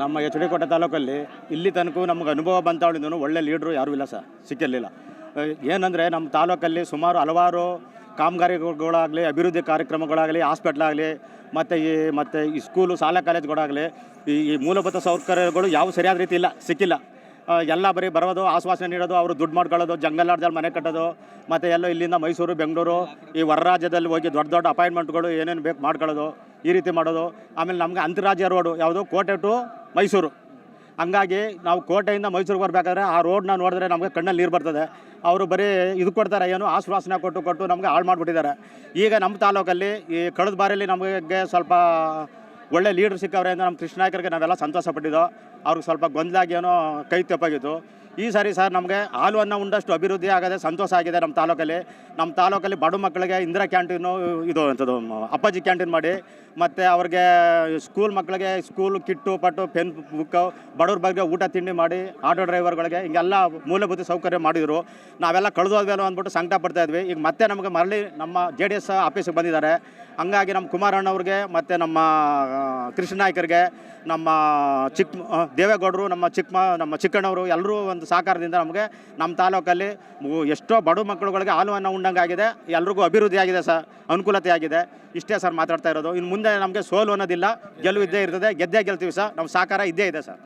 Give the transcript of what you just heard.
ನಮ್ಮ H D ಕೋಟೆ ತಾಲೂಕಲ್ಲಿ ಇಲ್ಲಿ ತನಕ ನಮ್ಗೆ ಅನುಭವ ಬಂತಾವಳಿಂದೂ ಒಳ್ಳೆ ಲೀಡ್ರು ಯಾರೂ ಇಲ್ಲ ಸರ್, ಸಿಕ್ಕಿರಲಿಲ್ಲ. ಏನಂದರೆ ನಮ್ಮ ತಾಲೂಕಲ್ಲಿ ಸುಮಾರು ಹಲವಾರು ಕಾಮಗಾರಿಗಳಾಗಲಿ, ಅಭಿವೃದ್ಧಿ ಕಾರ್ಯಕ್ರಮಗಳಾಗಲಿ, ಹಾಸ್ಪಿಟ್ಲಾಗಲಿ ಮತ್ತು ಈ ಸ್ಕೂಲು ಶಾಲಾ ಕಾಲೇಜುಗಳಾಗಲಿ ಈ ಮೂಲಭೂತ ಸೌಕರ್ಯಗಳು ಯಾವ ಸರಿಯಾದ ರೀತಿ ಇಲ್ಲ, ಸಿಕ್ಕಿಲ್ಲ. ಎಲ್ಲ ಬರೀ ಬರೋದು, ಆಶ್ವಾಸನೆ ನೀಡೋದು, ಅವರು ದುಡ್ಡು ಮಾಡ್ಕೊಳ್ಳೋದು, ಜಂಗಲ್ಲಾಡ್ದಲ್ಲಿ ಮನೆ ಕಟ್ಟೋದು, ಮತ್ತು ಎಲ್ಲೋ ಇಲ್ಲಿಂದ ಮೈಸೂರು, ಬೆಂಗಳೂರು, ಈ ಹೊರ ರಾಜ್ಯದಲ್ಲಿ ಹೋಗಿ ದೊಡ್ಡ ದೊಡ್ಡ ಅಪಾಯಿಂಟ್ಮೆಂಟ್ಗಳು ಏನೇನು ಬೇಕು ಮಾಡ್ಕೊಳ್ಳೋದು, ಈ ರೀತಿ ಮಾಡೋದು. ಆಮೇಲೆ ನಮಗೆ ಅಂತಾರಾಜ್ಯ ರೋಡು ಯಾವುದು, ಕೋಟೆ ಟು ಮೈಸೂರು. ಹಂಗಾಗಿ ನಾವು ಕೋಟೆಯಿಂದ ಮೈಸೂರಿಗೆ ಬರಬೇಕಾದ್ರೆ ಆ ರೋಡ್ನ ನೋಡಿದ್ರೆ ನಮಗೆ ಕಣ್ಣಲ್ಲಿ ನೀರು ಬರ್ತದೆ. ಅವರು ಬರೀ ಇದು ಕೊಡ್ತಾರೆ, ಏನು ಆಶ್ವಾಸನೆ ಕೊಟ್ಟು ನಮಗೆ ಹಾಳು ಮಾಡಿಬಿಟ್ಟಿದ್ದಾರೆ. ಈಗ ನಮ್ಮ ತಾಲೂಕಲ್ಲಿ ಈ ಕಳೆದ ಬಾರಿಯಲ್ಲಿ ನಮಗೆ ಸ್ವಲ್ಪ ಒಳ್ಳೆ ಲೀಡ್ರ್ ಸಿಕ್ಕವ್ರೆ ಅಂತ ನಮ್ಮ ಕೃಷ್ಣ ನಾಯ್ಕರಿಗೆ ನಾವೆಲ್ಲ ಸಂತೋಷ ಪಟ್ಟಿದ್ದೋ. ಅವ್ರಿಗೆ ಸ್ವಲ್ಪ ಗೊಂದಲಾಗಿ ಏನೋ ಕೈ ತಪ್ಪಾಗಿತ್ತು. ಈ ಸಾರಿ ಸರ್ ನಮಗೆ ಹಾಲು ಅನ್ನ ಉಂಡಷ್ಟು ಅಭಿವೃದ್ಧಿ ಆಗದೆ ಸಂತೋಷ ಆಗಿದೆ. ನಮ್ಮ ತಾಲೂಕಲ್ಲಿ ಬಡ ಮಕ್ಕಳಿಗೆ ಇಂದಿರಾ ಕ್ಯಾಂಟೀನು ಇದು ಅಂಥದ್ದು ಅಪ್ಪಾಜಿ ಕ್ಯಾಂಟೀನ್ ಮಾಡಿ, ಮತ್ತು ಅವ್ರಿಗೆ ಸ್ಕೂಲ್ ಮಕ್ಕಳಿಗೆ ಸ್ಕೂಲ್ ಕಿಟ್ಟು ಪಟ್ಟು ಪೆನ್ ಬುಕ್ಕು, ಬಡವ್ರ ಬಗ್ಗೆ ಊಟ ತಿಂಡಿ ಮಾಡಿ, ಆಟೋ ಡ್ರೈವರ್ಗಳಿಗೆ ಹಿಂಗೆಲ್ಲ ಮೂಲಭೂತ ಸೌಕರ್ಯ ಮಾಡಿದರು. ನಾವೆಲ್ಲ ಕಳೆದೋದ್ವೇನೋ ಅಂದ್ಬಿಟ್ಟು ಸಂಕಟ ಪಡ್ತಾಯಿದ್ವಿ. ಈಗ ಮತ್ತೆ ನಮಗೆ ಮರಳಿ ನಮ್ಮ JDS ಆಫೀಸಿಗೆ ಬಂದಿದ್ದಾರೆ. ಹಂಗಾಗಿ ನಮ್ಮ ಕುಮಾರಣ್ಣವ್ರಿಗೆ ಮತ್ತು ನಮ್ಮ ಕೃಷ್ಣ ನಾಯ್ಕರಿಗೆ, ನಮ್ಮ ದೇವೇಗೌಡರು, ನಮ್ಮ ಚಿಕ್ಕಣ್ಣವರು ಎಲ್ಲರೂ ಒಂದು ಸಹಕಾರದಿಂದ ನಮಗೆ ನಮ್ಮ ತಾಲೂಕಲ್ಲಿ ಎಷ್ಟೋ ಬಡ ಮಕ್ಕಳುಗಳಿಗೆ ಹಾಲು ಅನ್ನ ಉಂಡಂಗೆ ಆಗಿದೆ. ಎಲ್ರಿಗೂ ಅಭಿವೃದ್ಧಿ ಆಗಿದೆ ಸರ್, ಅನುಕೂಲತೆ ಆಗಿದೆ. ಇಷ್ಟೇ ಸರ್ ಮಾತಾಡ್ತಾ ಇರೋದು. ಇನ್ನು ಮುಂದೆ ನಮಗೆ ಸೋಲು ಅನ್ನೋದಿಲ್ಲ, ಗೆಲುವು ಇದ್ದೇ ಇರ್ತದೆ, ಗೆದ್ದೇ ಗೆಲ್ತೀವಿ ಸರ್. ನಮ್ಮ ಸಹಕಾರ ಇದ್ದೇ ಇದೆ ಸರ್.